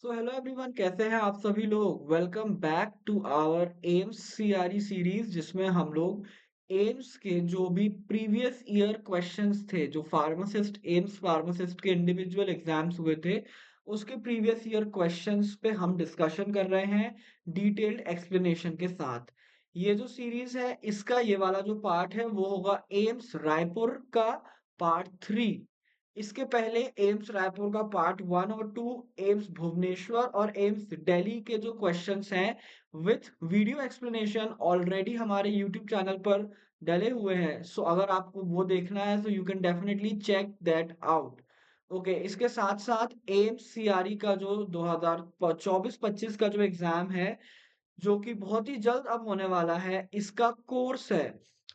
So hello everyone, कैसे हैं आप सभी लोग। Welcome back to our AIIMS CRE series, जिसमें हम लोग एम्स के जो भी प्रीवियस ईयर क्वेश्चंस थे, जो एम्स फार्मासिस्ट के इंडिविजुअल एग्जाम्स हुए थे, उसके प्रीवियस ईयर क्वेश्चंस पे हम डिस्कशन कर रहे हैं डिटेल्ड एक्सप्लेनेशन के साथ। ये जो सीरीज है, इसका ये वाला जो पार्ट है वो होगा एम्स रायपुर का पार्ट 3। इसके पहले एम्स रायपुर का पार्ट 1 और 2, एम्स भुवनेश्वर और एम्स दिल्ली के जो क्वेश्चंस हैं विथ वीडियो एक्सप्लेनेशन ऑलरेडी हमारे यूट्यूब चैनल पर डले हुए हैं। सो अगर आपको वो देखना है तो you can definitely check that out. Okay, इसके साथ साथ एम्स सीआरई का जो 2024-25 का जो एग्जाम है, जो कि बहुत ही जल्द अब होने वाला है, इसका कोर्स है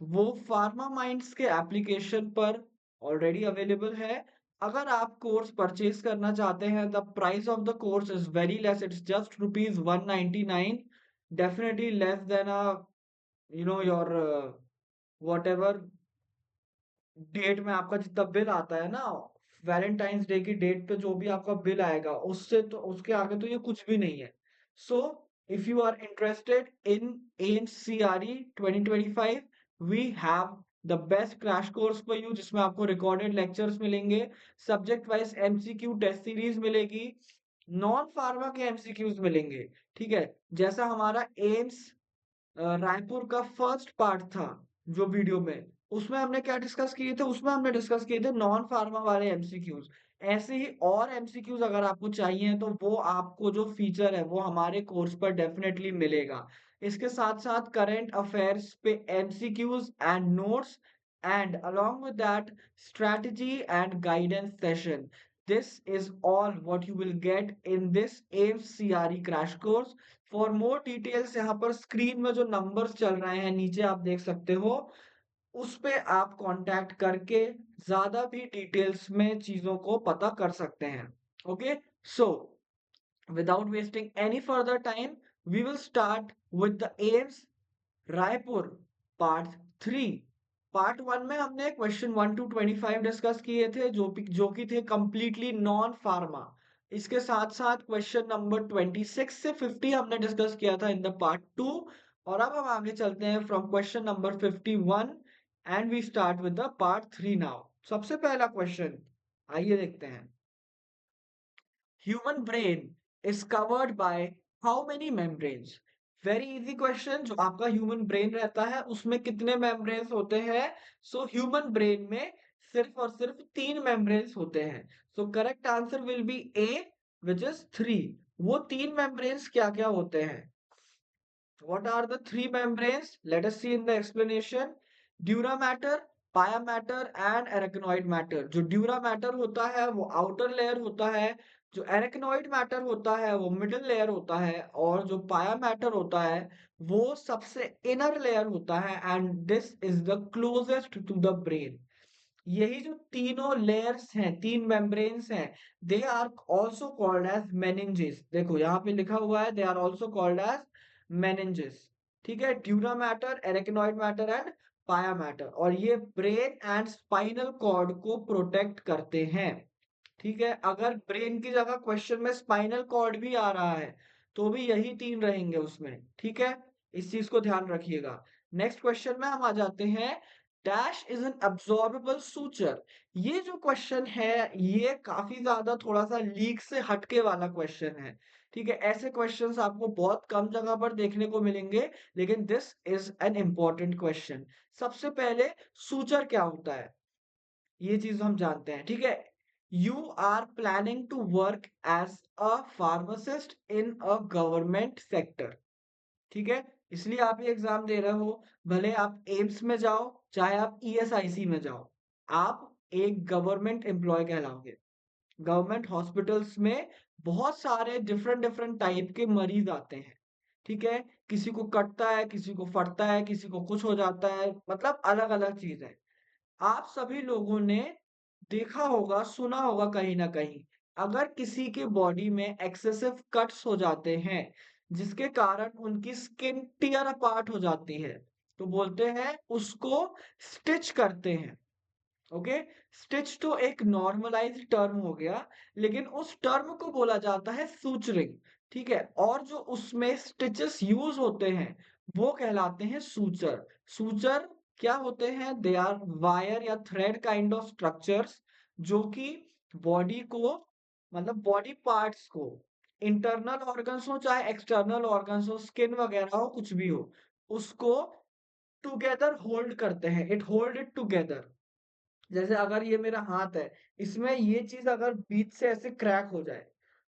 वो फार्मा माइंड्स के एप्लीकेशन पर ऑलरेडी अवेलेबल है। अगर आप कोर्स परचेज करना चाहते हैं, the price of the course is very less, it's just ₹199, definitely less than your whatever date में आपका जितना बिल आता है ना, वैलेंटाइंस डे की डेट पे जो भी आपका बिल आएगा, उससे तो उसके आगे तो ये कुछ भी नहीं है। So if you are interested in NCRE 2025, we have the best crash course for you, जिसमें आपको रिकॉर्डेड लेक्चर्स मिलेंगे, subject wise MCQ test series मिलेगी, नॉन फार्मा के एमसीक्यूज मिलेंगे। ठीक है, जैसा हमारा एम्स रायपुर का फर्स्ट पार्ट था जो वीडियो में, उसमें हमने क्या डिस्कस किए थे, उसमें हमने डिस्कस किए थे नॉन फार्मा वाले एमसीक्यूज। ऐसे ही और एमसीक्यूज अगर आपको चाहिए तो वो आपको जो फीचर है वो हमारे कोर्स पर डेफिनेटली मिलेगा। इसके साथ साथ करंट अफेयर्स पे MCQs and notes, and along with that strategy and guidance session. This is all what you will get in this AIMS CRE crash course. For more details, यहाँ पर screen में जो numbers चल रहे हैं नीचे आप देख सकते हो, उस पे आप कांटेक्ट करके ज्यादा भी डिटेल्स में चीजों को पता कर सकते हैं। Okay, so without wasting any further time, we will start with the AIIMS Raipur part 3। Part 1 में हमने क्वेश्चन 1 to 25 डिस्कस किए थे, जो कि थे कंप्लीटली नॉन फार्मा। इसके साथ साथ क्वेश्चन नंबर 26 से 50 हमने डिस्कस किया था इन द पार्ट 2। और अब हम आगे चलते हैं from question number 51 and we start with the part 3 now. सबसे पहला क्वेश्चन, आइए देखते हैं। Human brain is covered by how many membranes. Very easy question. जो आपका ह्यूमन ब्रेन रहता है उसमें कितने मेम्ब्रेन्स होते हैं? सो ह्यूमन ब्रेन में सिर्फ और सिर्फ 3 मेम्ब्रेन्स होते हैं। So correct answer will be A, which is 3। वो 3 मेम्ब्रेन्स क्या क्या होते हैं? What are the 3 membranes? Let us see in the explanation. Dura matter, pia matter and arachnoid matter. जो ड्यूरा मैटर होता है वो आउटर लेयर होता है, जो एरेक्नोइड मैटर होता है वो मिडिल लेयर होता है, और जो पाया मैटर होता है वो सबसे इनर लेयर होता है। And this is the closest to the brain. यही जो तीनों लेयर्स हैं, 3 मेम्ब्रेन्स हैं, they are also called as meninges. देखो यहाँ पे लिखा हुआ है, they are also called as meninges. ठीक है, dura mater, arachnoid mater and pia mater, और ये ब्रेन एंड स्पाइनल कॉर्ड को प्रोटेक्ट करते हैं। ठीक है, अगर ब्रेन की जगह क्वेश्चन में स्पाइनल कॉर्ड भी आ रहा है तो भी यही 3 रहेंगे उसमें। ठीक है, इस चीज को ध्यान रखिएगा। नेक्स्ट क्वेश्चन में हम आ जाते हैं। Dash is an absorbable suture. ये जो क्वेश्चन है ये काफी ज्यादा थोड़ा सा लीक से हटके वाला क्वेश्चन है। ठीक है, ऐसे क्वेश्चंस आपको बहुत कम जगह पर देखने को मिलेंगे, लेकिन this is an important question. सबसे पहले सूचर क्या होता है ये चीज हम जानते हैं। ठीक है, you are planning to work as a pharmacist in a government sector. ठीक है, इसलिए आप ये एग्जाम दे रहे हो। भले आप एम्स में जाओ चाहे आप ईएसआईसी में जाओ, आप एक गवर्नमेंट एम्प्लॉय कहलाओगे। गवर्नमेंट हॉस्पिटल्स में बहुत सारे डिफरेंट डिफरेंट टाइप के मरीज आते हैं। ठीक है, किसी को कटता है, किसी को फटता है, किसी को कुछ हो जाता है, मतलब अलग अलग चीज है। आप सभी लोगों ने देखा होगा, सुना होगा कहीं ना कहीं, अगर किसी के बॉडी में एक्सेसिव कट्स हो जाते हैं जिसके कारण उनकी स्किन टियर अपार्ट हो जाती है, तो बोलते हैं उसको स्टिच करते हैं। ओके। स्टिच तो एक नॉर्मलाइज्ड टर्म हो गया, लेकिन उस टर्म को बोला जाता है सूचरिंग। ठीक है, और जो उसमें स्टिचेस यूज होते हैं वो कहलाते हैं सूचर। सूचर क्या होते हैं? दे आर वायर या थ्रेड काइंड ऑफ स्ट्रक्चर्स जो कि बॉडी को, मतलब बॉडी पार्ट्स को, इंटरनल ऑर्गन्स हो चाहे एक्सटर्नल ऑर्गन्स हो, स्किन वगैरह हो, कुछ भी हो, उसको टुगेदर होल्ड करते हैं। It hold it together. जैसे अगर ये मेरा हाथ है, इसमें ये चीज अगर बीच से ऐसे क्रैक हो जाए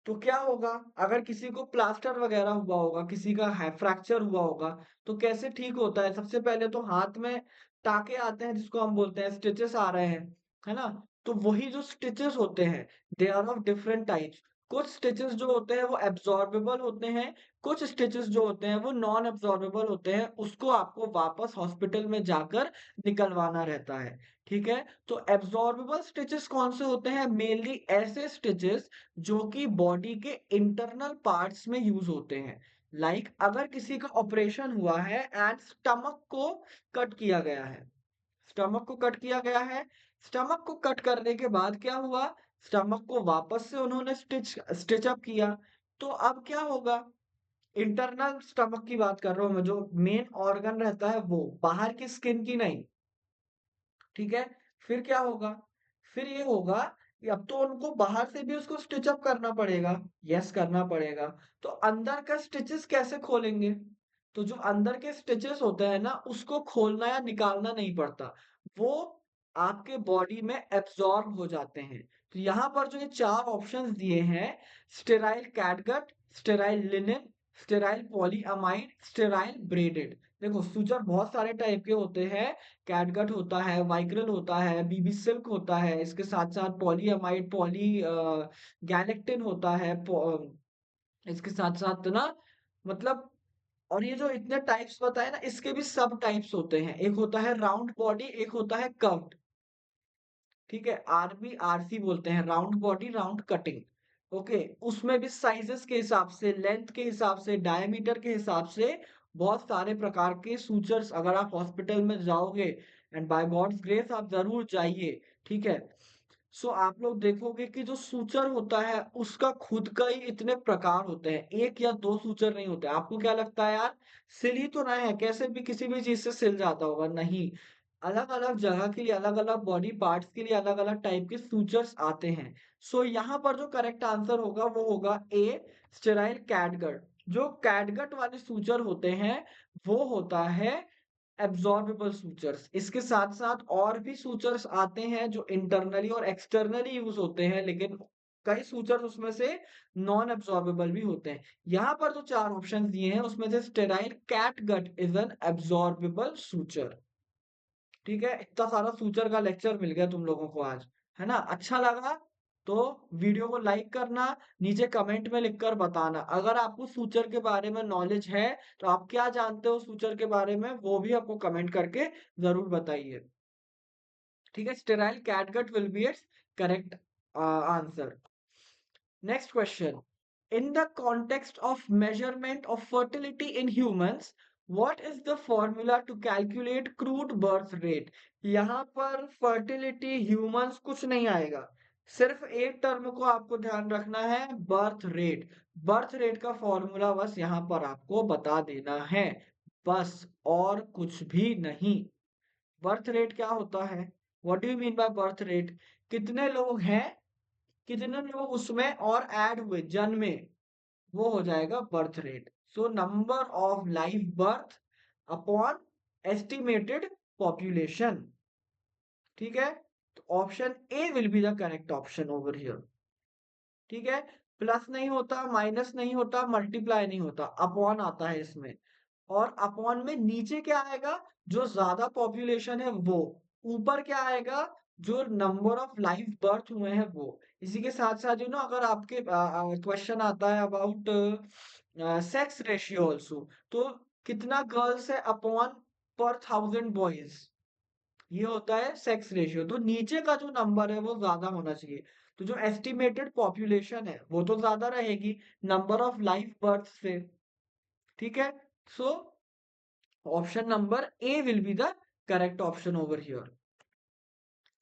तो क्या होगा? अगर किसी को प्लास्टर वगैरह हुआ होगा, किसी का फ्रैक्चर हुआ होगा, तो कैसे ठीक होता है? सबसे पहले तो हाथ में टाके आते हैं जिसको हम बोलते हैं स्टिचेस आ रहे हैं, है ना? तो वही जो स्टिचेस होते हैं, they are of different types. कुछ स्टिचेस जो होते हैं वो एब्जॉर्बेबल होते हैं, कुछ स्टिचेस जो होते हैं वो नॉन एब्जॉर्बेबल होते हैं, उसको आपको वापस हॉस्पिटल में जाकर निकलवाना रहता है। ठीक है, तो एब्जॉर्बेबल स्टिचेस कौन से होते हैं? मेनली ऐसे स्टिचेस जो कि बॉडी के इंटरनल पार्ट्स में यूज होते हैं। लाइक अगर किसी का ऑपरेशन हुआ है एंड स्टमक को कट किया गया है, स्टमक को कट किया गया है, स्टमक को कट करने के बाद क्या हुआ? स्टमक को वापस से उन्होंने स्टिच अप किया। तो अब क्या होगा? इंटरनल स्टमक की बात कर रहा हूं मैं, जो मेन ऑर्गन रहता है वो, बाहर की स्किन की नहीं। ठीक है, फिर क्या होगा? फिर ये होगा कि अब तो उनको बाहर से भी उसको स्टिच अप करना पड़ेगा। यस, करना पड़ेगा। तो अंदर का स्टिचेस कैसे खोलेंगे? तो जो अंदर के स्टिचेस होते हैं ना, उसको खोलना या निकालना नहीं पड़ता, वो आपके बॉडी में एब्जॉर्ब हो जाते हैं। तो यहाँ पर जो ये चार ऑप्शंस दिए हैं, sterile catgut, sterile linen, sterile polyamide, sterile braided. देखो, सूजन बहुत सारे टाइप के होते हैं। कैटगट होता है, वाइग्रल होता है, बीबी सिल्क होता है, इसके साथ साथ पॉलीअमाइड, पॉली गैलेक्टिन होता है, इसके साथ साथ ना, मतलब, और ये जो इतने टाइप्स बताए ना, इसके भी सब टाइप्स होते हैं। एक होता है राउंड बॉडी, एक होता है कर्व्ड। ठीक है, आरबी आरसी बोलते हैं, round body round cutting. Okay, उसमें भी साइजेस के हिसाब से, लेंथ के हिसाब से, डायमीटर के हिसाब से बहुत सारे प्रकार के सूचर्स, अगर आप हॉस्पिटल में जाओगे, एंड बाय गॉड्स ग्रेस आप जरूर जाइए, ठीक है, सो आप लोग देखोगे कि जो सूचर होता है उसका खुद का ही इतने प्रकार होते हैं। एक या दो सूचर नहीं होते। आपको क्या लगता है यार, सिल ही तो रहे हैं, कैसे भी किसी भी चीज से सिल जाता होगा? नहीं, अलग अलग जगह के लिए, अलग अलग बॉडी पार्ट्स के लिए अलग अलग टाइप के सूचर्स आते हैं। सो यहाँ पर जो करेक्ट आंसर होगा वो होगा ए, स्टेराइल कैटगट। जो कैटगट वाले सूचर होते हैं वो होता है एब्जॉर्बेबल सूचर्स। इसके साथ साथ और भी सूचर्स आते हैं जो इंटरनली और एक्सटर्नली यूज होते हैं, लेकिन कई सूचर्स उसमें से नॉन एब्जॉर्बेबल भी होते हैं। यहाँ पर जो चार ऑप्शन दिए हैं उसमें से sterile catgut is an absorbable suture. ठीक है, इतना सारा सूचर का लेक्चर मिल गया तुम लोगों को आज, है ना? अच्छा लगा तो वीडियो को लाइक करना, नीचे कमेंट में लिखकर बताना। अगर आपको सूचर के बारे में नॉलेज है तो आप क्या जानते हो सूचर के बारे में, वो भी आपको कमेंट करके जरूर बताइए। ठीक है, sterile catgut will be it's correct answer. Next question. In the context of measurement of fertility in humans, what is the formula to calculate crude birth rate? यहाँ पर fertility humans कुछ नहीं आएगा, सिर्फ एक टर्म को आपको ध्यान रखना है, बर्थ रेट। बर्थ रेट का फॉर्मूला बस यहाँ पर आपको बता देना है, बस, और कुछ भी नहीं। बर्थ रेट क्या होता है? What do you mean by birth rate? कितने लोग हैं, कितने लोग उसमें और ऐड हुए जन्मे, वो हो जाएगा birth rate. So number of live birth upon estimated population. ठीक है, तो option A will be the correct option over here. ठीक है, प्लस नहीं होता, माइनस नहीं होता, मल्टीप्लाई नहीं होता, अपॉन आता है इसमें। और अपॉन में नीचे क्या आएगा? जो ज्यादा पॉपुलेशन है वो। ऊपर क्या आएगा? जो नंबर ऑफ लाइव बर्थ हुए हैं वो। इसी के साथ साथ अगर आपके क्वेश्चन आता है अबाउट सेक्स रेशियो ऑल्सो, तो कितना गर्ल्स है अपॉन पर 1000 बॉयज, ये होता है सेक्स रेशियो। तो नीचे का जो नंबर है वो ज्यादा होना चाहिए, तो जो एस्टिमेटेड पॉपुलेशन है वो तो ज्यादा रहेगी नंबर ऑफ लाइव बर्थ से। ठीक है, so option number A will be the correct option over here.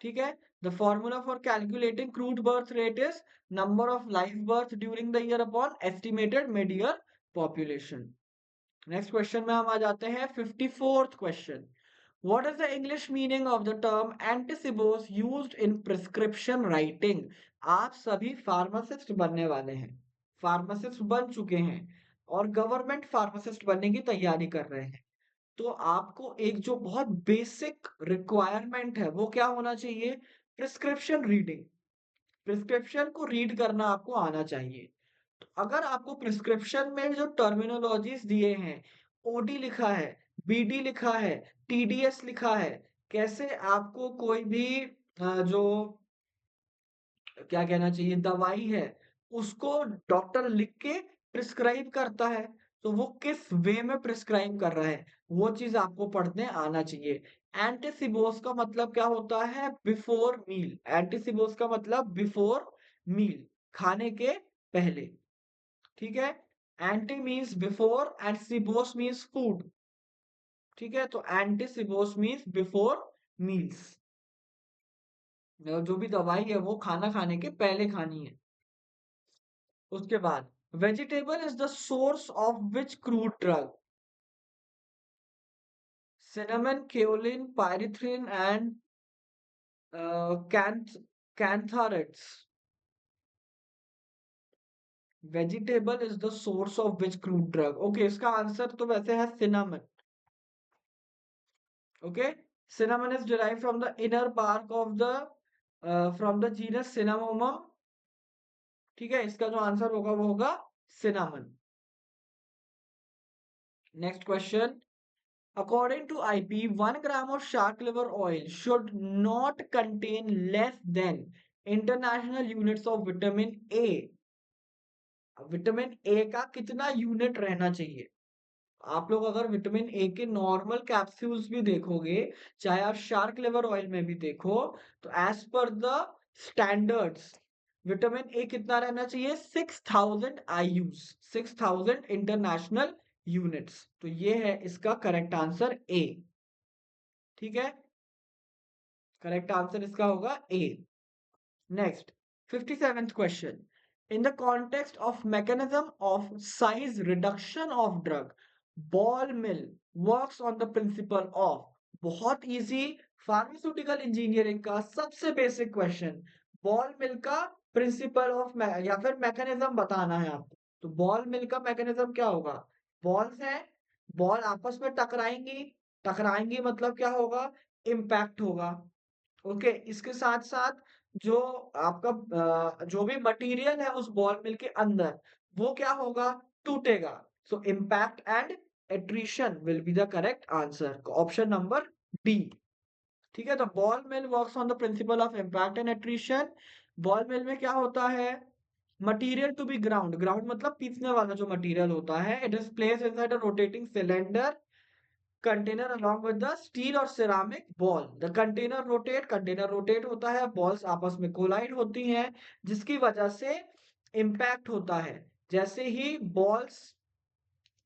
ठीक है। The formula for calculating crude birth rate is number of live birth during the year upon estimated mid year population. Next question में हम आ जाते हैं 54th question. What is the English meaning of the term anticipos used in prescription writing? आप सभी pharmacist बनने वाले हैं, फार्मासिस्ट बन चुके हैं और गवर्नमेंट फार्मासिस्ट बनने की तैयारी कर रहे हैं। तो आपको एक जो बहुत बेसिक रिक्वायरमेंट है वो क्या होना चाहिए? Prescription reading. प्रिस्क्रिप्शन को रीड करना आपको आना चाहिए। तो अगर आपको प्रिस्क्रिप्शन में जो टर्मिनोलॉजीज दिए हैं, ओडी लिखा है, बीडी लिखा है, टीडीएस लिखा है, कैसे आपको कोई भी जो क्या कहना चाहिए दवाई है उसको डॉक्टर लिख के प्रिस्क्राइब करता है, तो वो किस वे में प्रिस्क्राइब कर रहा है वो चीज आपको पढ़ने आना चाहिए। एंटीसिबोस का मतलब क्या होता है? Before meal. एंटीसिबोस का मतलब बिफोर मील, खाने के पहले। ठीक है। Ante means before and cibos means food. ठीक है, तो ante cibos means before meals. जो भी दवाई है वो खाना खाने के पहले खानी है। उसके बाद vegetable is the source of which crude drug? Cinnamon, kaolin, pyrethrin and cantharides. Vegetable is the source of which crude drug? Okay, इसका आंसर तो वैसे है cinnamon. Okay, cinnamon is derived from the inner bark of the from the genus Cinnamomum। ठीक है, इसका जो answer होगा वो होगा cinnamon। Next question. According to IP, 1 gram of shark liver oil should not contain less than international units of vitamin A। Vitamin A का कितना unit रहना चाहिए? आप लोग अगर विटामिन ए के नॉर्मल कैप्सूल्स भी देखोगे, चाहे आप शार्क लिवर ऑयल में भी देखो, तो as per the standards vitamin A कितना रहना चाहिए? 6000 आईयूज, 6000 इंटरनेशनल यूनिट्स। तो ये है इसका करेक्ट आंसर ए। ठीक है, करेक्ट आंसर इसका होगा ए। Next, 57th question. In the context of mechanism of size reduction of drug, ball mill works on the principle of। बहुत इजी, फार्मास्यूटिकल इंजीनियरिंग का सबसे बेसिक क्वेश्चन। बॉल मिल का principle of या फिर मैकेनिज्म बताना है आपको। तो बॉल मिल का मैकेनिज्म क्या होगा? बॉल्स हैं, बॉल आपस में टकराएंगी, टकराएंगी मतलब क्या होगा? इम्पैक्ट होगा। ओके, इसके साथ साथ जो आपका जो भी मटेरियल है उस बॉल मिल के अंदर वो क्या होगा? टूटेगा। So impact and attrition will be the correct answer, option number D. ठीक है, तो ball mill works on the principle of impact and attrition. Ball mill में क्या होता है? Material to be ground, ground मतलब पीसने वाला जो मटेरियल होता है, it is place inside a rotating cylinder container along with the steel और ceramic ball। the container rotate, container rotate होता है, बॉल्स आपस में कोलाइड होती हैं, जिसकी वजह से इम्पैक्ट होता है। जैसे ही बॉल्स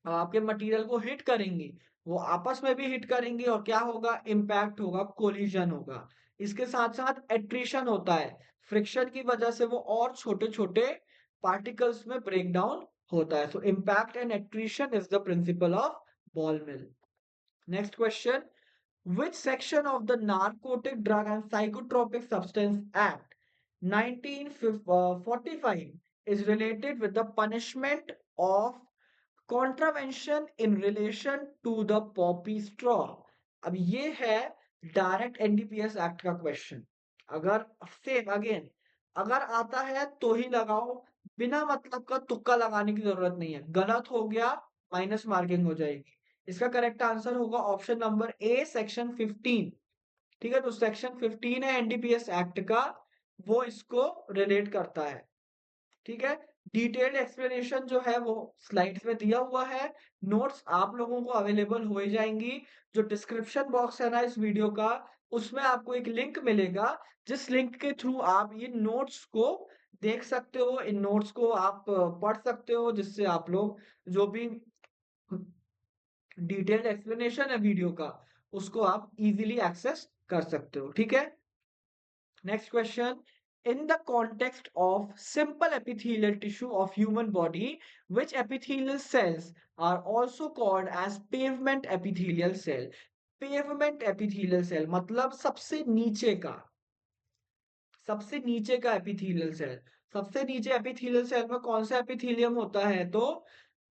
आपके मटेरियल को हिट करेंगी, वो आपस में भी हिट करेंगी और क्या होगा? इम्पैक्ट होगा, कोलिजन होगा। इसके साथ साथ एट्रिशन होता है, फ्रिक्शन की वजह से वो और छोटे छोटे पार्टिकल्स में ब्रेक डाउन होता है। सो impact and attrition is the principle of ball mill. Next question. Which section of the Narcotic Drug and Psychotropic Substance Act 1945 is related with the punishment of contravention in relation to the poppy straw? अब ये है direct NDPS act का question. अगर same again अगर आता है तो ही लगाओ, बिना मतलब का तुक्का लगाने की जरूरत नहीं है। गलत हो गया माइनस मार्किंग हो जाएगी। इसका करेक्ट आंसर होगा ऑप्शन नंबर ए, सेक्शन 15। ठीक है, तो सेक्शन 15 है एनडीपीएस एक्ट का, वो इसको रिलेट करता है। ठीक है, डिटेल्ड एक्सप्लेनेशन जो है वो स्लाइड्स में दिया हुआ है। नोट्स आप लोगों को अवेलेबल हो ही जाएंगी। जो डिस्क्रिप्शन बॉक्स है ना इस वीडियो का, उसमें आपको एक लिंक मिलेगा, जिस लिंक के थ्रू आप इन नोट्स को देख सकते हो, इन नोट्स को आप पढ़ सकते हो, जिससे आप लोग जो भी डिटेल्ड एक्सप्लेनेशन है वीडियो का उसको आप इजीली एक्सेस कर सकते हो। ठीक है, Next question. In the context of simple epithelial tissue of human body, which epithelial cells are also called as pavement epithelial cell? Pavement epithelial cell मतलब सबसे नीचे का एपिथेलियल सेल। सबसे नीचे एपिथेलियल सेल में कौन सा एपिथेलियम होता है? तो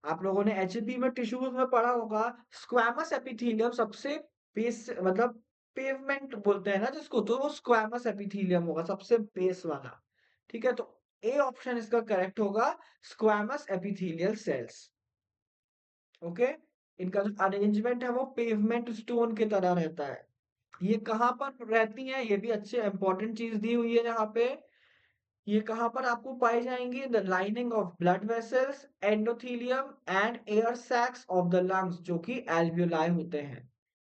आप लोगों ने एचपी में टिश्यूज में पढ़ा होगा, स्क्वैमस एपिथेलियम सबसे बेस मतलब पेवमेंट बोलते हैं ना जिसको, तो वो स्क्वैमस एपिथेलियम होगा सबसे बेस वाला। ठीक है, तो ए ऑप्शन इसका करेक्ट होगा, स्क्वैमस एपिथेलियल सेल्स। ओके, इनका जो अरेंजमेंट है वो पेवमेंट स्टोन की तरह रहता है। ये कहाँ पर रहती हैं? ये भी अच्छे इंपॉर्टेंट चीज दी हुई है यहाँ पे। ये कहाँ पर आपको पाई जाएंगी? The lining of blood vessels, endothelium and air sacs of the lungs, जो कि एल्वियोलाई होते हैं।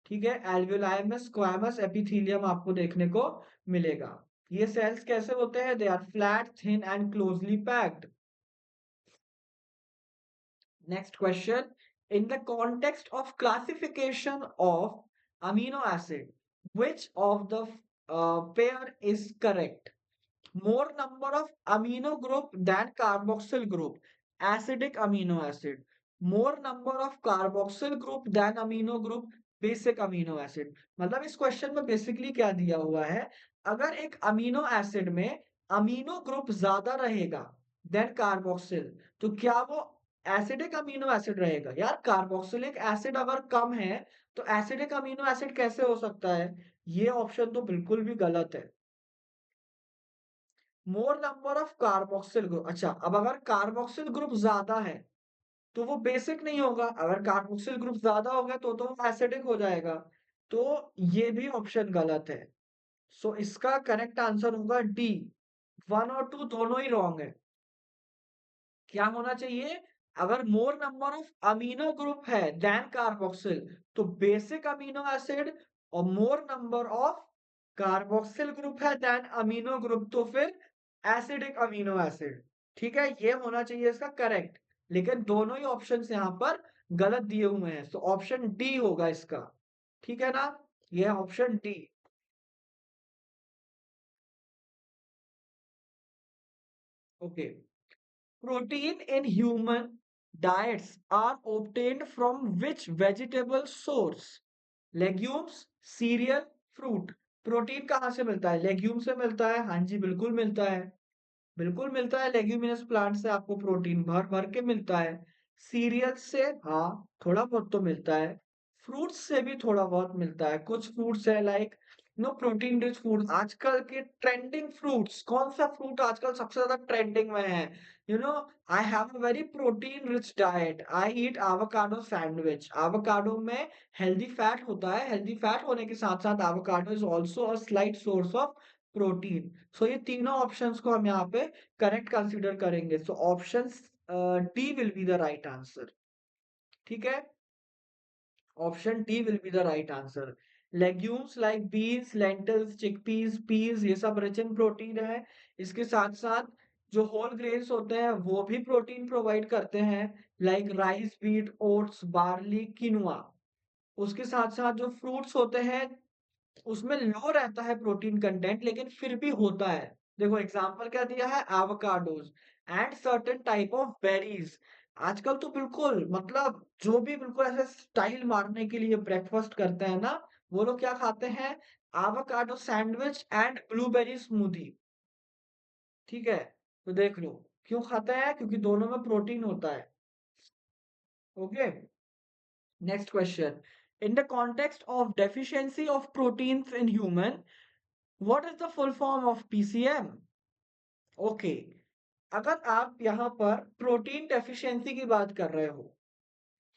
ठीक है, एल्वियोलाई में स्क्वैमस एपिथेलियम आपको देखने को मिलेगा। ये सेल्स कैसे होते हैं? They are flat, thin and closely packed. Next question. In the context of classification of amino acid, which of the pair is correct? More number of amino group than carboxyl group, acidic amino acid. More number of carboxyl group than amino group, basic amino acid. मतलब इस question में basically क्या दिया हुआ है, अगर एक amino acid में अमीनो ग्रुप ज्यादा रहेगा देन कार्बोक्सिल, तो क्या वो एसिडिक अमीनो एसिड रहेगा? यार कार्बोक्सिलिक एसिड अगर कम है तो एसिडिक अमीनो एसिड कैसे हो सकता है? ये ऑप्शन तो बिल्कुल भी गलत है। मोर नंबर ऑफ कार्बोक्सिल ग्रुप, अच्छा अब अगर कार्बोक्सिल ग्रुप ज्यादा है तो वो बेसिक नहीं होगा, अगर कार्बोक्सिल ग्रुप ज्यादा हो गया तो वो एसिडिक हो जाएगा। तो ये भी ऑप्शन गलत है। सो इसका करेक्ट आंसर होगा डी। वन और टू दोनों ही रॉन्ग है। क्या होना चाहिए? अगर मोर नंबर ऑफ अमीनो ग्रुप है देन कार्बोक्सिल तो बेसिक अमीनो एसिड, और मोर नंबर ऑफ कार्बोक्सिल ग्रुप है देन अमीनो ग्रुप तो फिर एसिडिक अमीनो एसिड। ठीक है, ये होना चाहिए इसका करेक्ट, लेकिन दोनों ही ऑप्शंस यहाँ पर गलत दिए हुए हैं, तो ऑप्शन डी होगा इसका। ठीक है ना, ये option D. Okay, protein in human diets are obtained from which vegetable source? Legumes, serial, fruit. Protein कहाँ से मिलता है? लेग्यूम से मिलता है, हाँ जी बिल्कुल मिलता है। बिल्कुल मिलता है, लेग्यूमिनस प्लांट से आपको प्रोटीन भर भर के मिलता है। सीरियल से हाँ थोड़ा बहुत तो मिलता है। फ्रूट्स से भी थोड़ा बहुत मिलता है, कुछ फ्रूट्स है like no protein rich food. आजकल के ट्रेंडिंग फ्रूट्स, कौन सा फ्रूट आजकल सबसे ज्यादा ट्रेंडिंग में है? You know, I have a very protein rich diet, I eat avocado sandwich. Avocado में हेल्दी फैट होता है, हेल्दी फैट होने के साथ साथ avocado is also a slight source of protein. So ये तीनों ऑप्शंस को हम यहाँ पे करेक्ट कंसीडर करेंगे। So option D will be the right answer. ठीक है, option D will be the right answer. Legumes like beans, lentils, chickpeas, peas, ये सब रिच इन प्रोटीन है। इसके साथ साथ जो होल ग्रेन्स होते हैं वो भी प्रोटीन प्रोवाइड करते हैं, like rice, wheat, oats, barley, quinoa. उसके साथ साथ जो फ्रूट्स होते हैं उसमें लो रहता है प्रोटीन कंटेंट, लेकिन फिर भी होता है। देखो एग्जांपल क्या दिया है, avocados and certain type of berries. आजकल तो बिल्कुल मतलब जो भी बिल्कुल ऐसे स्टाइल मारने के लिए ब्रेकफास्ट करते हैं ना, वो लोग क्या खाते हैं? Avocado sandwich and blueberry smoothie. ठीक है, तो देख लो क्यों खाते हैं, क्योंकि दोनों में प्रोटीन होता है। Okay, next question. In the context of deficiency of proteins in human, what is the full form of PCM? Okay, अगर आप यहाँ पर प्रोटीन डेफिशिएंसी की बात कर रहे हो,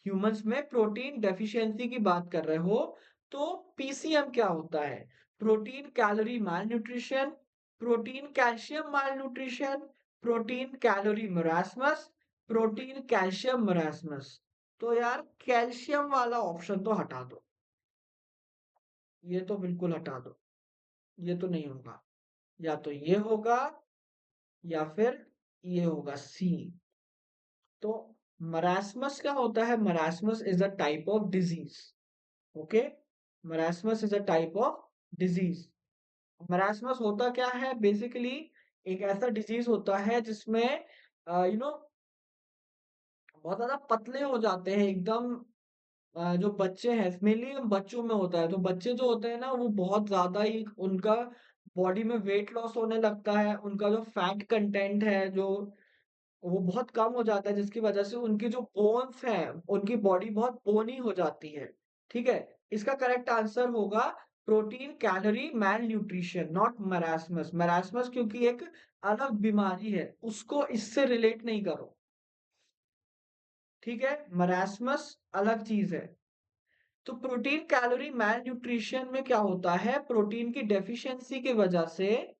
ह्यूमंस में प्रोटीन डेफिशिएंसी की बात कर रहे हो, तो पीसीएम क्या होता है? Protein calorie malnutrition, protein calcium malnutrition, protein calorie marasmus, protein calcium marasmus. तो यार कैल्शियम वाला ऑप्शन तो हटा दो, ये तो बिल्कुल हटा दो, ये तो नहीं होगा। या तो ये होगा या फिर ये होगा सी। तो मरासमस क्या होता है? Marasmus is a type of disease. Okay, marasmus is a type of disease. Marasmus होता क्या है? बेसिकली एक ऐसा डिजीज होता है जिसमें यू नो बहुत ज्यादा पतले हो जाते हैं एकदम। जो बच्चे हैं मेनली बच्चों में होता है, तो बच्चे जो होते हैं ना वो बहुत ज्यादा ही उनका बॉडी में वेट लॉस होने लगता है, उनका जो फैट कंटेंट है जो वो बहुत कम हो जाता है, जिसकी वजह से उनकी जो बोन्स हैं उनकी बॉडी बहुत बोनी हो जाती है। ठीक है, इसका करेक्ट आंसर होगा protein calorie malnutrition, not marasmus. Marasmus क्योंकि एक अलग बीमारी है, उसको इससे रिलेट नहीं करो। ठीक है, मरासमस अलग चीज है। तो प्रोटीन कैलोरी मैल न्यूट्रिशन में क्या होता है, प्रोटीन की डेफिशिएंसी की वजह से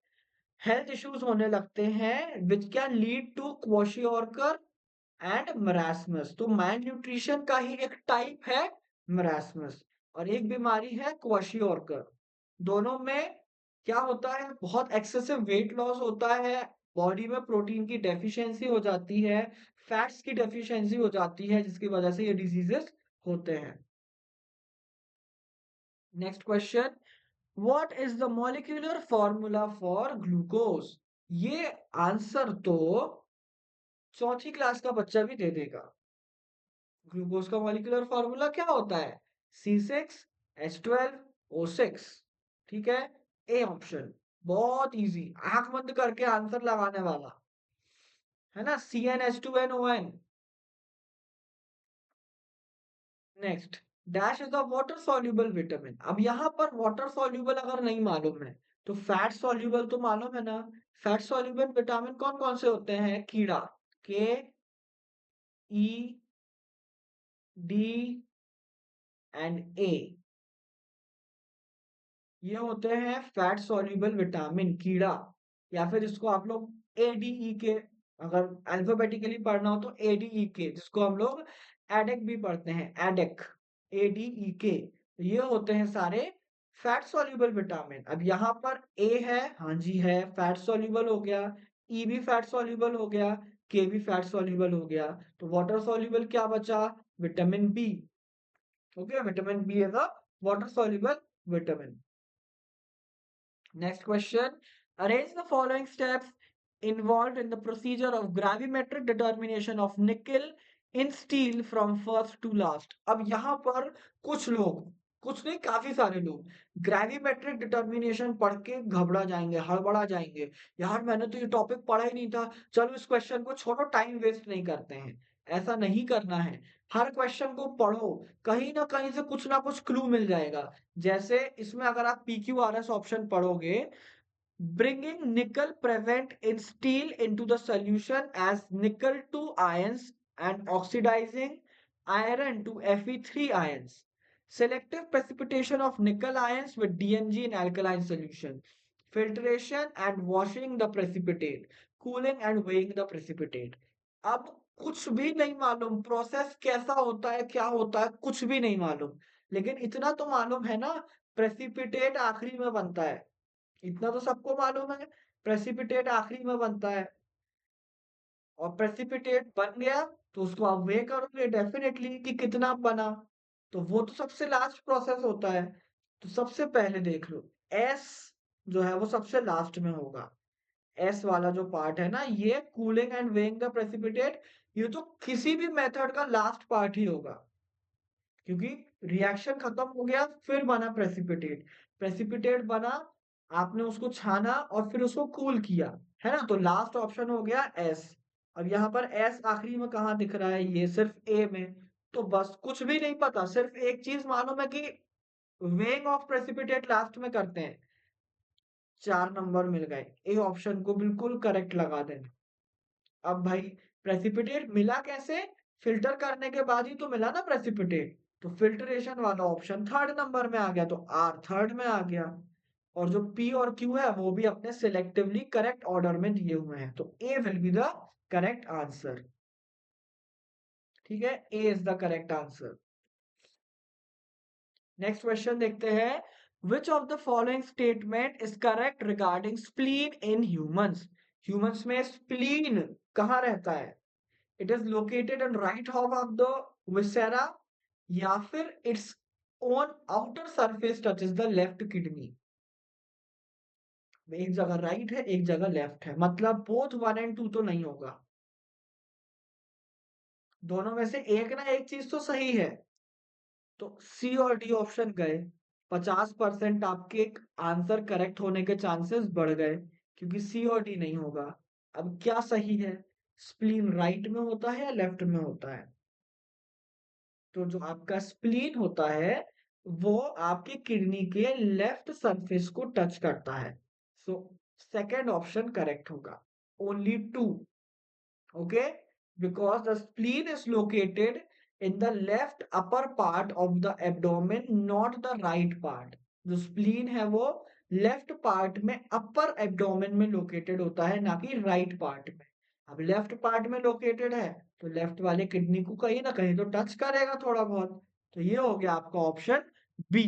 हेल्थ इश्यूज होने लगते हैं which can lead to kwashiorkor and marasmus. तो मैल न्यूट्रिशन का ही एक टाइप है मरासमस, और एक बीमारी है क्वॉशियोरकर। दोनों में क्या होता है, बहुत एक्सेसिव वेट लॉस होता है, बॉडी में प्रोटीन की डेफिशिएंसी हो जाती है, फैट्स की डेफिशिएंसी हो जाती है, जिसकी वजह से ये डिजीजेस होते हैं। Next question, what is the molecular formula for glucose? ये आंसर तो चौथी क्लास का बच्चा भी दे देगा। ग्लूकोज का मॉलिक्यूलर फॉर्मूला क्या होता है? C6H12O6। ठीक है, ए ऑप्शन। बहुत इजी, आंख बंद करके आंसर लगाने वाला है ना, CnH2nOn। Next, dash is the water soluble vitamin. अब यहाँ पर वाटर सॉल्युबल अगर नहीं मालूम है तो फैट सॉल्युबल तो मालूम है ना। फैट सॉल्युबल विटामिन कौन कौन से होते हैं? कीड़ा, K, E, D and A, ये होते हैं फैट सॉल्युबल विटामिन, कीड़ा। या फिर इसको आप लोग ADE के, अगर अल्फाबेटिकली पढ़ना हो तो ADE के, जिसको हम लोग एडेक भी पढ़ते हैं, एडेक, ADE के। ये होते हैं सारे फैट सॉल्युबल विटामिन। अब यहाँ पर ए है, हाँ जी है, फैट सॉल्युबल हो गया। ई भी फैट सॉल्युबल हो गया, के भी फैट सॉल्युबल हो गया। तो वाटर सॉल्युबल क्या बचा? Vitamin B. Okay, vitamin B is a water soluble vitamin. Next question. Arrange the following steps involved in the procedure of gravimetric determination of nickel in steel from first to last. अब यहाँ पर कुछ लोग, कुछ नहीं काफी सारे लोग ग्रेविमेट्रिक डिटर्मिनेशन पढ़ के घबरा जाएंगे, हड़बड़ा जाएंगे। यार मैंने तो ये टॉपिक पढ़ा ही नहीं था, चलो इस क्वेश्चन को छोड़ो, टाइम वेस्ट नहीं करते हैं। ऐसा नहीं करना है, हर क्वेश्चन को पढ़ो, कहीं ना कहीं से कुछ ना कुछ क्लू मिल जाएगा। जैसे इसमें अगर आप PQRS ऑप्शन पढ़ोगे, bringing nickel present in steel into the solution as nickel 2 ions and oxidizing iron to Fe3 ions, selective precipitation of nickel ions with DNG in alkaline solution, filtration and washing the precipitate, cooling and weighing the precipitate। अब कुछ भी नहीं मालूम, process कैसा होता है, क्या होता है, कुछ भी नहीं मालूम, लेकिन इतना तो मालूम है ना, प्रेसिपिटेट आखिरी में बनता है। इतना तो सबको मालूम है, प्रेसिपिटेट आखिरी में बनता है। और प्रेसिपिटेट बन गया तो उसको आप वे करोगे डेफिनेटली कि कितना बना, तो वो तो सबसे लास्ट प्रोसेस होता है। तो सबसे पहले देख लो, एस जो है वो सबसे लास्ट में होगा। एस वाला जो पार्ट है ना, ये cooling and weighing the precipitate, ये तो किसी भी मेथड का लास्ट पार्ट ही होगा, क्योंकि रिएक्शन खत्म हो गया फिर बना प्रेसिपिटेट। प्रेसिपिटेट बना, आपने उसको छाना और फिर उसको कूल किया, है ना, तो लास्ट ऑप्शन हो गया एस। अब यहाँ पर एस आखिरी में कहाँ दिख रहा है? ये सिर्फ ए में। तो बस कुछ भी नहीं पता, सिर्फ एक चीज मालूम है कि वेइंग ऑफ प्रेसिपिटेट लास्ट में करते हैं। 4 नंबर मिल गए, ए ऑप्शन को बिल्कुल करेक्ट लगा देना। अब भाई प्रेसिपिटेट मिला कैसे? फिल्टर करने के बाद ही तो मिला ना प्रेसिपिटेट, तो फिल्ट्रेशन वाला ऑप्शन 3rd नंबर में आ गया, तो आर थर्ड में आ गया। और जो पी और क्यू है वो भी अपने सिलेक्टिवली करेक्ट ऑर्डर में दिए हुए हैं, तो A will be the correct answer. ठीक है, A is the correct answer. Next question देखते हैं, which of the following statement is correct regarding spleen in humans? Humans में स्प्लीन कहाँ रहता है? It is located in right half of the viscera, या फिर it's own outer surface touches the left kidney. एक जगह राइट है, एक जगह लेफ्ट है, मतलब बोथ 1 एंड 2 तो नहीं होगा। दोनों में से एक ना एक चीज तो सही है। तो सी और डी ऑप्शन गए। 50% आपके आंसर करेक्ट होने के चांसेस बढ़ गए, क्योंकि सी और डी नहीं होगा। अब क्या सही है? स्प्लीन राइट में होता है या लेफ्ट में होता है? तो जो आपका स्प्लीन होता है वो आपकी किडनी के लेफ्ट सरफेस को टच करता है। सो सेकंड ऑप्शन करेक्ट होगा। Only two. Okay, because the spleen is located in the left upper part of the abdomen, not the right part. जो spleen है वो लेफ्ट पार्ट में upper abdomen में located होता है, ना कि राइट पार्ट में। अब लेफ्ट पार्ट में लोकेटेड है तो लेफ्ट वाले किडनी को कहीं ना कहीं तो टच करेगा थोड़ा बहुत। तो ये हो गया आपका option B.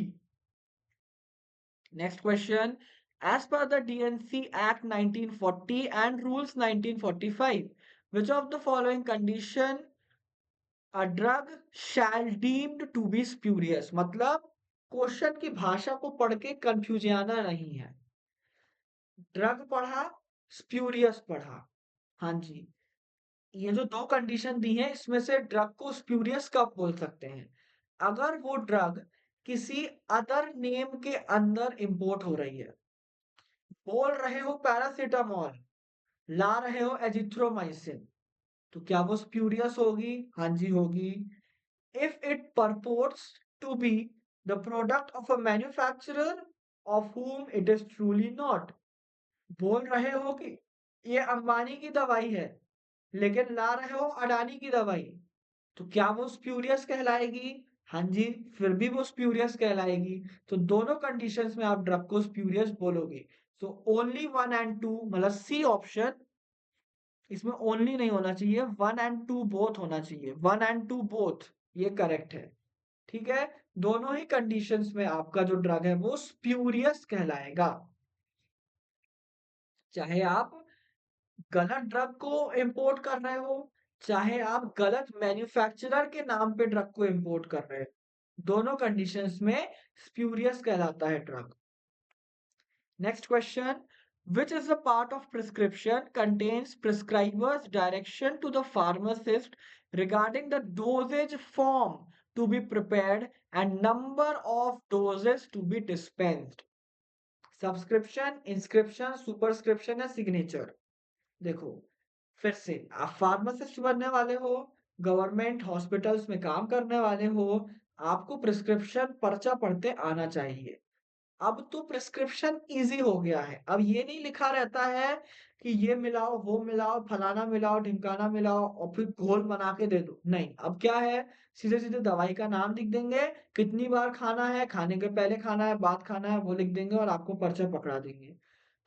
Next question. As per the DNC Act 1940 and Rules 1945, which of the following condition a drug shall deemed to be spurious? मतलब क्वेश्चन की भाषा को पढ़ के कंफ्यूजियाना नहीं है। ड्रग पढ़ा, स्प्यूरियस पढ़ा। हाँ जी, ये जो दो कंडीशन दी है इसमें से ड्रग को स्प्यूरियस कब बोल सकते हैं? अगर वो ड्रग किसी अदर नेम के अंदर इंपोर्ट हो रही है। बोल रहे हो पैरासिटामॉल, ला रहे हो एजिथ्रोमाइसिन, तो क्या वो स्प्यूरियस होगी? हाँ जी होगी। If it purports to be the product of a manufacturer of whom it is truly not। बोल रहे हो कि ये अंबानी की दवाई है, लेकिन ला रहे हो अडानी की दवाई, तो क्या वो स्प्यूरियस कहलाएगी? हाँ जी, फिर भी वो स्प्यूरियस कहलाएगी। तो दोनों कंडीशंस में आप ड्रग को स्प्यूरियस बोलोगे। सो ओनली 1 एंड 2, मतलब सी ऑप्शन, इसमें ओनली नहीं होना चाहिए, 1 एंड 2 बोथ होना चाहिए। 1 एंड 2 बोथ, ये करेक्ट है। ठीक है, दोनों ही कंडीशंस में आपका जो ड्रग है वो स्प्यूरियस कहलाएगा। चाहे आप गलत ड्रग को इंपोर्ट कर रहे हो, चाहे आप गलत मैन्युफैक्चरर के नाम पे ड्रग को इंपोर्ट कर रहे हो, दोनों कंडीशंस में स्प्यूरियस कहलाता है drug. Next question. Which is the part of prescription contains prescriber's direction to the pharmacist regarding the dosage form to be prepared and number of doses to be dispensed? Subscription, inscription, superscription या signature? देखो, फिर से आप pharmacist बनने वाले हो, government hospitals में काम करने वाले हो, आपको प्रिस्क्रिप्शन पर्चा पढ़ते आना चाहिए। अब तो प्रिस्क्रिप्शन इजी हो गया है। अब ये नहीं लिखा रहता है कि ये मिलाओ, वो मिलाओ, फलाना मिलाओ, ढिमकाना मिलाओ और फिर घोल बना के दे दो। नहीं, अब क्या है, सीधे सीधे दवाई का नाम लिख देंगे, कितनी बार खाना है, खाने के पहले खाना है, बाद खाना है, वो लिख देंगे और आपको पर्चा पकड़ा देंगे।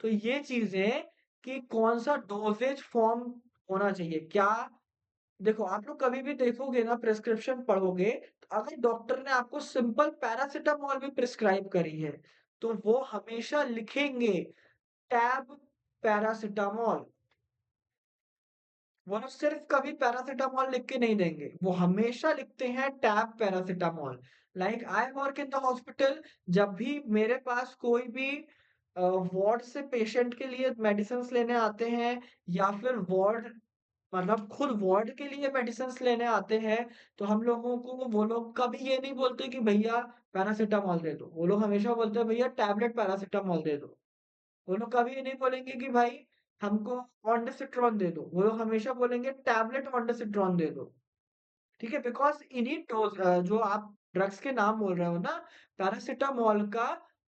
तो ये चीजें कि कौन सा डोजेज फॉर्म होना चाहिए क्या। देखो, आप लोग कभी भी देखोगे ना, प्रिस्क्रिप्शन पढ़ोगे, तो अगर डॉक्टर ने आपको सिंपल पैरासिटामॉल भी प्रिस्क्राइब करी है तो वो हमेशा लिखेंगे टैब पैरासिटामॉल। वो लोग सिर्फ कभी पैरासिटामॉल लिख के नहीं देंगे, वो हमेशा लिखते हैं tab paracetamol. Like I work in the hospital, जब भी मेरे पास कोई भी वार्ड से पेशेंट के लिए मेडिसिन लेने आते हैं, या फिर वार्ड, मतलब खुद वार्ड के लिए मेडिसिन लेने आते हैं, तो हम लोगों को वो लोग कभी ये नहीं बोलते कि भैया पैरासिटामॉल दे दो। वो लोग हमेशा बोलते हैं भैया टैबलेट पैरासिटामॉल दे दो। वो लोग कभी ये नहीं बोलेंगे कि भाई हमको ऑन्डासिट्रॉन दे दो। वो लोग हमेशा बोलेंगे टैबलेट ऑन्डासिट्रॉन दे दो। ठीक है, बिकॉज इन्हीं डोज, जो आप ड्रग्स के नाम बोल रहे हो ना, पैरासिटामॉल का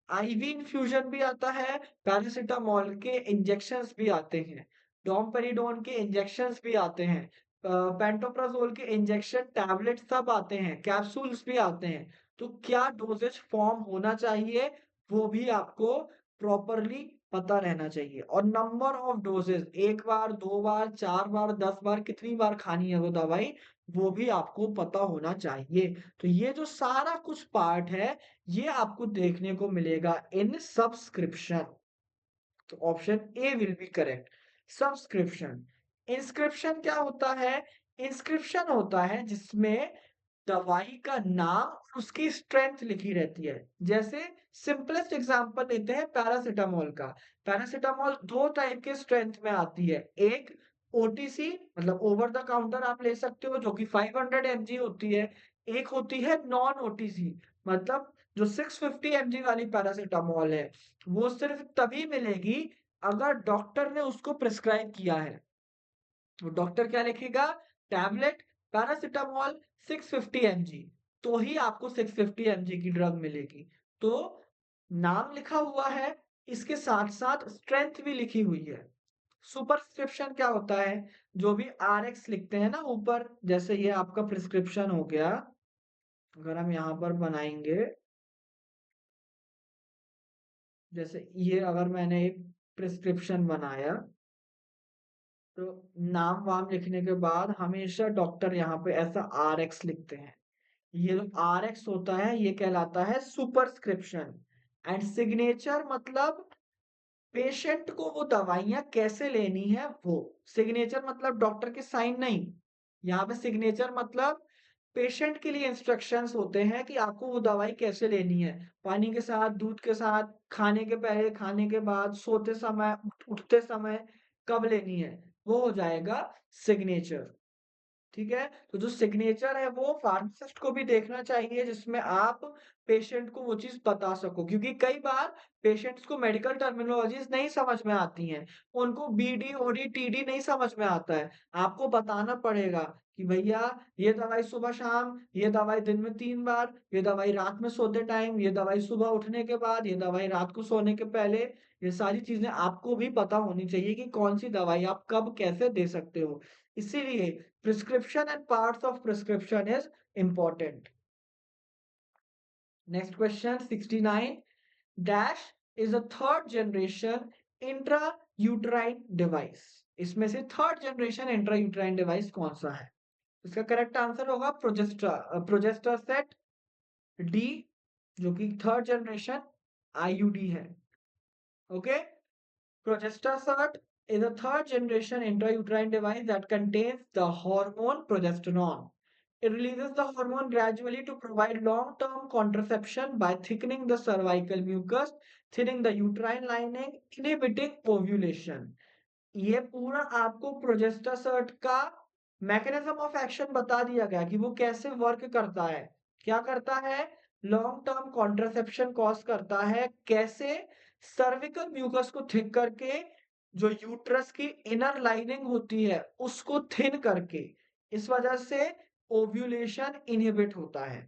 आईवी इन्फ्यूजन भी आता है, पैरासिटामॉल के इंजेक्शंस भी आते हैं, डोमपेरिडोन के इंजेक्शंस भी आते हैं, पेंटोप्राजोल के इंजेक्शन टैबलेट सब आते हैं, कैप्सूल्स भी आते हैं। तो क्या डोजेज फॉर्म होना चाहिए वो भी आपको प्रॉपरली पता रहना चाहिए। और नंबर ऑफ डोजेज, एक बार, दो बार, चार बार, 10 बार, कितनी बार खानी है वो दवाई, वो भी आपको पता होना चाहिए। तो ये जो सारा कुछ पार्ट है, ये आपको देखने को मिलेगा इन सब्सक्रिप्शन। तो option A will be correct, subscription. Inscription क्या होता है? इंस्क्रिप्शन होता है जिसमें दवाई का नाम और उसकी स्ट्रेंथ लिखी रहती है। जैसे सिंपलेस्ट एग्जांपल लेते हैं पैरासिटामोल का। पैरासिटामोल 2 टाइप के स्ट्रेंथ में आती है। एक ओटीसी मतलब ओवर द काउंटर आप ले सकते हो जो कि 500 एमजी होती है। एक होती है नॉन ओटीसी मतलब जो 650 एमजी वाली पैरासिटामोल है, वो सिर्फ तभी मिलेगी अगर डॉक्टर ने उसको प्रिस्क्राइब किया है। तो डॉक्टर क्या लिखेगा? टैबलेट पैरासिटामोल 650 एमजी, तो ही आपको 650 एमजी की ड्रग मिलेगी। तो नाम लिखा हुआ है, इसके साथ-साथ स्ट्रेंथ भी लिखी हुई है। सुपरस्क्रिप्शन क्या होता है? जो भी आरएक्स लिखते हैं ना ऊपर, जैसे ये आपका प्रिस्क्रिप्शन हो गया, अगर हम यहाँ पर बनाएँगे, जैसे ये अगर मैंने एक प्रिस्क्रिप्शन बनाया, तो नाम-वाम लिखने के बाद हमेशा डॉक्टर यहाँ पे ऐसा आरएक्स लिखते हैं। ये जो आरएक्स होता है ये कहलाता है सुपरस्क्रिप्शन। एंड सिग्नेचर मतलब पेशेंट को वो दवाइयाँ कैसे लेनी है वो। सिग्नेचर मतलब डॉक्टर के साइन नहीं। यहाँ पे सिग्नेचर मतलब पेशेंट के लिए इंस्ट्रक्शंस होते हैं कि आपको वो दवाई कैसे लेनी है। पानी के साथ, दूध के साथ, खाने के पहले, खाने के बाद, सोते समय, उठते समय कब लेनी है, वो हो जाएगा सिग्नेचर। ठीक है? तो जो सिग्नेचर है वो फार्मासिस्ट को भी देखना चाहिए जिसमें आप पेशेंट को वो चीज़ बता सको क्योंकि कई बार पेशेंट्स को मेडिकल टर्मिनोलॉजीज़ नहीं समझ में आती हैं। उनको बीडी, ओडी, टीडी नहीं समझ में आता है। आपको बताना पड़ेगा कि भैया ये दवाई सुबह-शाम, ये दवाई दिन में 3 बार, ये दवाई रात में सोते टाइम, ये दवाई सुबह उठने के बाद, ये दवाई रात को सोने के पहले। ये सारी चीज़ें आपको भी पता होनी चाहिए कि कौन-सी दवाई आप कब कैसे दे सकते हो। इसीलिए prescription and parts of prescription is important. Next question 69 dash is a third generation intrauterine device. इसमें से थर्ड जनरेशन इंट्रायूटराइन डिवाइस कौन सा है? इसका करेक्ट आंसर होगा प्रोजेस्टर सेट डी, जो कि थर्ड जनरेशन आईयूडी है। Okay, progestasert is a third generation intrauterine device that contains the hormone progesterone. It releases the hormone gradually to provide long-term contraception by thickening the cervical mucus, thinning the uterine lining, inhibiting ovulation. ये पूरा आपको प्रोजेस्टासर्ट का mechanism of action बता दिया गया कि वो कैसे वर्क करता है। क्या करता है? लॉन्ग टर्म कॉन्ट्रासेप्शन कॉज करता है। कैसे? सर्विकल म्यूकस को थिक करके, जो यूट्रस की इनर लाइनिंग होती है उसको थिन करके। इस वजह से ओव्यूलेशन इनहिबिट होता है।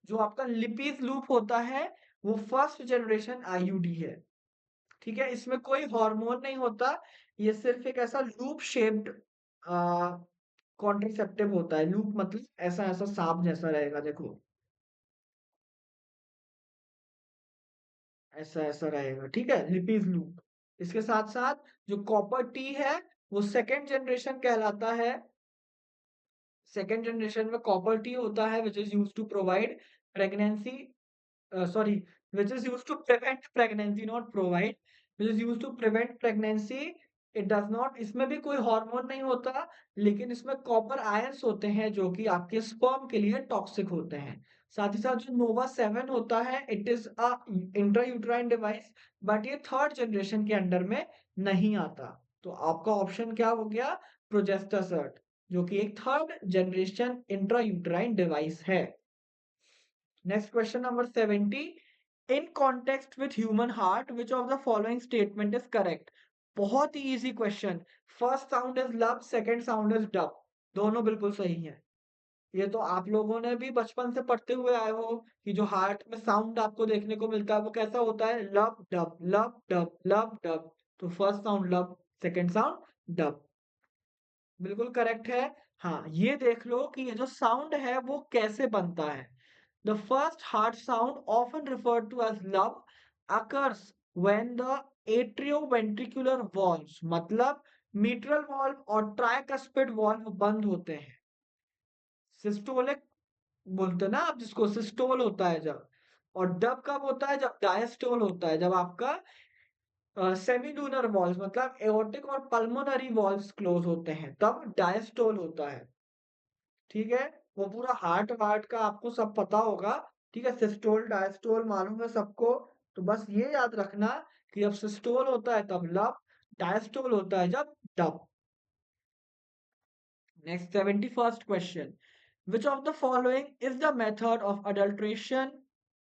जो आपका लिपिज लूप होता है वो फर्स्ट जनरेशन आईयूडी है। ठीक है? इसमें कोई हार्मोन नहीं होता, ये सिर्फ़ एक ऐसा लूप शेप्ड कॉन्ट्रासेप्टिव होता है। लूप मतलब ऐसा-ऐसा साँप जैसा रहेगा देखो, ऐसा-ऐसा रहेगा, ठीक है? Lippes loop. इसके साथ-साथ जो कॉपर टी है, वो सेकंड जनरेशन कहलाता है। सेकंड जनरेशन में कॉपर टी होता है which is used to provide pregnancy sorry, which is used to prevent pregnancy, not provide, which is used to prevent pregnancy. It does not, इसमें भी कोई हार्मोन नहीं होता, लेकिन इसमें कॉपर आयंस होते हैं जो कि आपके स्पर्म के लिए टॉक्सिक होते हैं। साथ ही साथ जो नोवा 7 होता है, it is a intrauterine device, but ये थर्ड जनरेशन के अंडर में नहीं आता। तो आपका ऑप्शन क्या हो गया? प्रोजेस्टासर्ट, जो कि एक थर्ड जनरेशन इंट्रायूट्राइन डिवाइस है। Next question number 70. In context with human heart, which of the following statement is correct? बहुत ही easy question. First sound is love, second sound is dub. दोनों बिल्कुल सही हैं। ये तो आप लोगों ने भी बचपन से पढ़ते हुए आए हो कि जो हार्ट में साउंड आपको देखने को मिलता है वो कैसा होता है? Lub dub, lub dub, lub dub. तो first sound lub, second sound dub. बिल्कुल करेक्ट है। हाँ, ये देख लो कि ये जो साउंड है वो कैसे बनता है। The first heart sound, often referred to as love, occurs when the atrioventricular valves मतलब mitral valve और tricuspid valve बंद होते हैं। सिस्टोलिक बोलते हैं ना आप जिसको, सिस्टोल होता है जब। और डब कब होता है? जब डायस्टोल होता है, जब आपका सेमिलुनर वॉल्व्स मतलब एओर्टिक और पल्मोनरी वॉल्व्स क्लोज होते हैं, तब डायस्टोल होता है। ठीक है? वो पूरा हार्ट वार्ट का आपको सब पता होगा, ठीक है? सिस्टोल, डायस्टोल मालूम है सबको, तो बस ये याद रखना कि जब सिस्टोल होता है तब लब, डायस्टोल होता है जब dub. Next, 71st question. Which of the following is the method of adulteration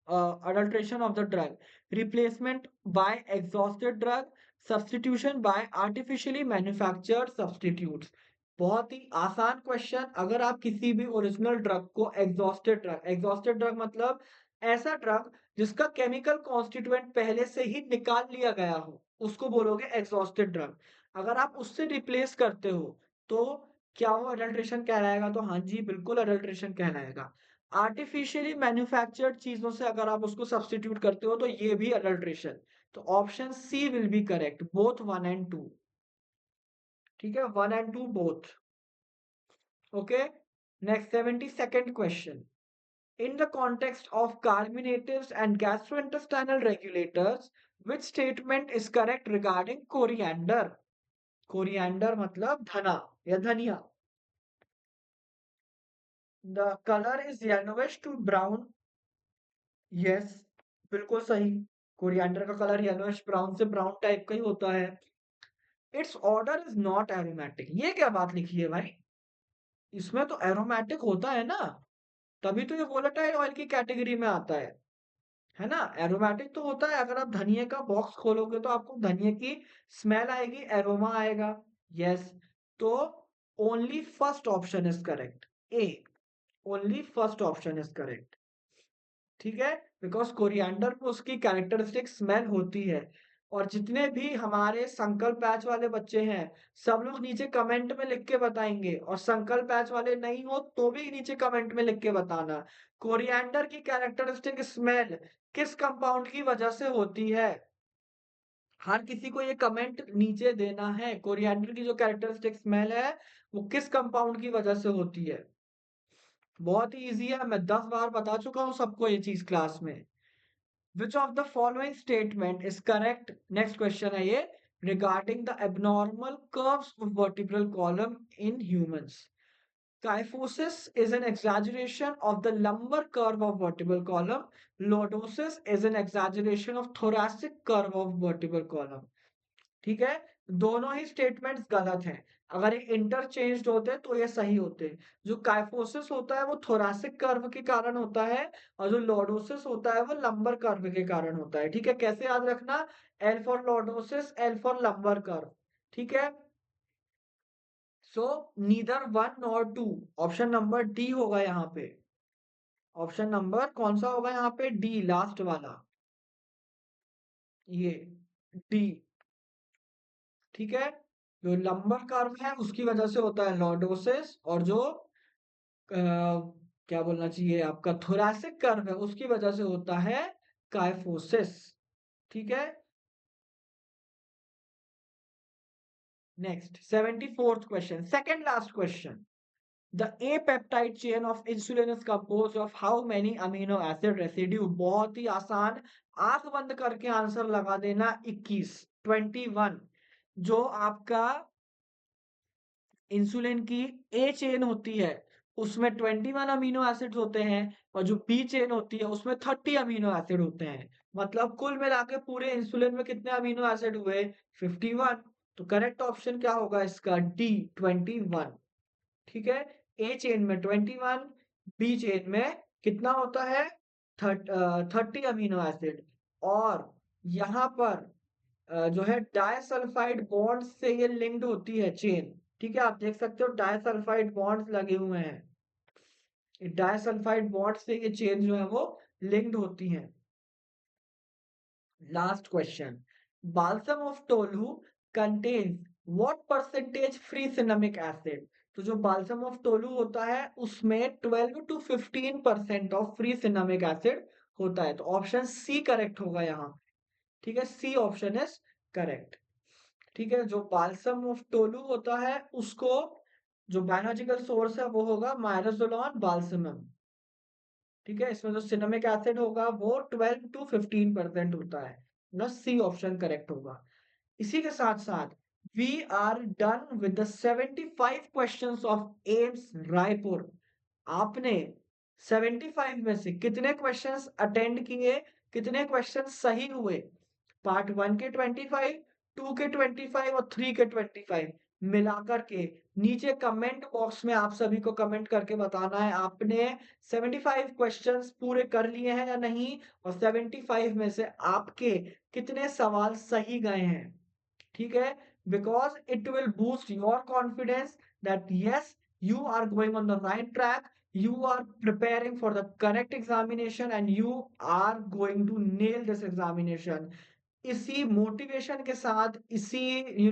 of the drug? Replacement by exhausted drug, substitution by artificially manufactured substitutes. बहुत ही आसान क्वेश्चन। अगर आप किसी भी ओरिजिनल ड्रग को एग्जॉस्टेड ड्रग मतलब ऐसा ड्रग जिसका केमिकल कॉन्स्टिट्यूएंट पहले से ही निकाल लिया गया हो, उसको बोलोगे एग्जॉस्टेड ड्रग। अगर आप उससे रिप्लेस करते हो तो क्या वो अडल्ट्रेशन कहलाएगा? तो हाँ जी, बिल्कुल अडल्ट्रेशन कहलाएगा। आर्टिफिशियली मैन्युफैक्चर्ड चीजों से अगर आप उसको सब्स्टिट्यूट करते हो तो ये भी अडल्ट्रेशन। तो option C will be correct, both 1 and 2। ठीक है, 1 एंड 2 बोथ। Okay, next 72nd question. In the context of carminatives and gastrointestinal regulators, which statement is correct regarding coriander? Coriander मतलब धना या धनिया। The color is yellowish to brown. Yes, बिल्कुल सही। Coriander का कलर येलोइश ब्राउन से brown type का ही होता है। It's order is not aromatic. ये क्या बात लिखी है भाई? इसमें तो एरोमेटिक होता है ना, तभी तो ये वोलेटाइल ऑयल की कैटेगरी में आता है ना? एरोमेटिक तो होता है। अगर आप धनिया का बॉक्स खोलोगे तो आपको धनिया की स्मेल आएगी, एरोमा आएगा। यस, तो only first option is correct, A. Only first option is correct. ठीक है, बिकॉज कोरिएंडर में उसकी कैरेक्टरिस्टिक स्मेल होती है। और जितने भी हमारे संकल्प बैच वाले बच्चे हैं, सब लोग नीचे कमेंट में लिख के बताएंगे, और संकल्प बैच वाले नहीं हो तो भी नीचे कमेंट में लिख के बताना कोरिएंडर की कैरेक्टरिस्टिक स्मेल किस कंपाउंड की वजह से होती है। हर किसी को ये कमेंट नीचे देना है, कोरिएंडर की जो कैरेक्टरिस्टिक स्मेल है वो किस कंपाउंड की वजह से होती है। बहुत ही इजी है, मैं 10 बार बता चुका हूँ सबको ये चीज क्लास में। Which of the following statement is correct? Next question है ये, regarding the abnormal curves of vertebral column in humans. Kyphosis is an exaggeration of the lumbar curve of vertebral column. Lordosis is an exaggeration of thoracic curve of vertebral column. ठीक है, दोनों ही statements गलत हैं। अगर ये interchanged होते तो ये सही होते। जो काइफोसिस होता है वो थोरैसिक कर्व के कारण होता है, और जो लॉर्डोसिस होता है वो लंबर कर्व के कारण होता है। ठीक है, कैसे याद रखना? L for lordosis, L for lumbar curve. ठीक है, so neither 1 nor 2। Option number D होगा यहाँ पे। ऑप्शन नंबर कौन सा होगा यहाँ पे? डी, लास्ट वाला, ये डी। ठीक है, जो लंबर कर्व है उसकी वजह से होता है लॉर्डोसिस, और जो क्या बोलना चाहिए, आपका थोरैसिक कर्व है उसकी वजह से होता है काइफोसिस। ठीक है, next 74th question, second last question. The A peptide chain of insulin is composed of how many amino acid residue? बहुत ही आसान, आंख बंद करके आंसर लगा देना, 21, 21। जो आपका इंसुलिन की ए चेन होती है उसमें 21 अमीनो एसिड्स होते हैं, और जो बी चेन होती है उसमें 30 अमीनो एसिड होते हैं। मतलब कुल मिला के पूरे इंसुलिन में कितने अमीनो एसिड हुए? 51। तो करेक्ट ऑप्शन क्या होगा इसका? डी, 21। ठीक है, ए चेन में 21, बी चेन में कितना होता है? 30 अमीनो एसिड। और यहाँ पर जो है डाइसल्फाइड बॉन्ड से ये लिंक्ड होती है चेन। ठीक है, आप देख सकते हो डाइसल्फाइड बॉन्ड्स लगे हुए हैं। डाइसल्फाइड बॉन्ड से ये चेन जो है वो लिंक्ड होती हैं। Last question, balsam of tolu contains what percentage free cinnamic acid? तो जो बाल्सम ऑफ टोलू होता है उसमें 12 to 15% of free cinnamic acid होता है। तो ऑप्शन सी करेक्ट होगा यहाँ। ठीक है, सी ऑप्शन इज करेक्ट। ठीक है, जो बाल्सम ऑफ टोलू होता है उसको जो बायोलॉजिकल सोर्स है वो होगा मायरोजोलॉन बाल्समम। ठीक है, इसमें जो सिनेमिक एसिड होगा वो 12 to 15% होता है, ना सी ऑप्शन करेक्ट होगा। इसी के साथ साथ we are done with the 75 questions of AIIMS Raipur. आपने 75 में से कितने क्वेश्चंस अटेंड किए, कितने क्वेश्चंस सही हुए? पार्ट 1 के 25, 2 के 25 और 3 के 25 मिलाकर के नीचे कमेंट बॉक्स में आप सभी को कमेंट करके बताना है आपने 75 क्वेश्चंस पूरे कर लिए हैं या नहीं और 75 में से आपके कितने सवाल सही गए हैं। ठीक है? Because it will boost your confidence that yes, you are going on the right track, you are preparing for the correct examination and you are going to nail this examination. इसी मोटिवेशन के साथ, इसी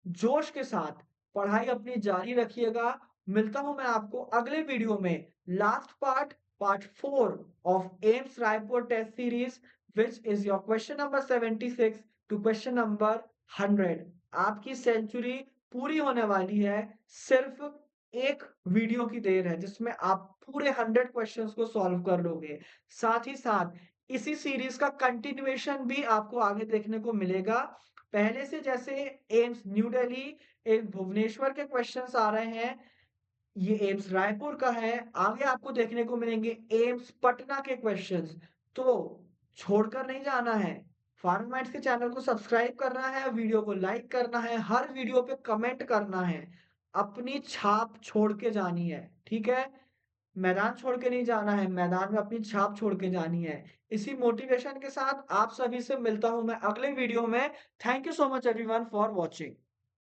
जोश के साथ पढ़ाई अपनी जारी रखिएगा। मिलता हूँ मैं आपको अगले वीडियो में last part, part 4 of AIIMS Raipur test series which is your question number 76 to question number 100। आपकी सेंचुरी पूरी होने वाली है। सिर्फ एक वीडियो की देर है जिसमें आप पूरे 100 क्वेश्चंस को सॉल्व कर लोगे। साथ ही साथ इसी सीरीज का कंटिन्यूएशन भी आपको आगे देखने को मिलेगा। पहले से जैसे एम्स न्यू दिल्ली, एक भुवनेश्वर के क्वेश्चंस आ रहे हैं, ये एम्स रायपुर का है। आगे आपको देखने को मिलेंगे एम्स पटना के क्वेश्चंस। तो छोड़कर नहीं जाना है। फार्माइट्स के चैनल को सब्सक्राइब करना है, वीडियो को लाइक करना है, हर वीडियो पे कमेंट करना है। अपनी छाप छोड़ के जानी है, ठीक है? मैदान छोड़ के नहीं जाना है, मैदान में अपनी छाप छोड़ के जानी है। इसी मोटिवेशन के साथ आप सभी से मिलता हूँ मैं अगले वीडियो में। Thank you so much everyone for watching.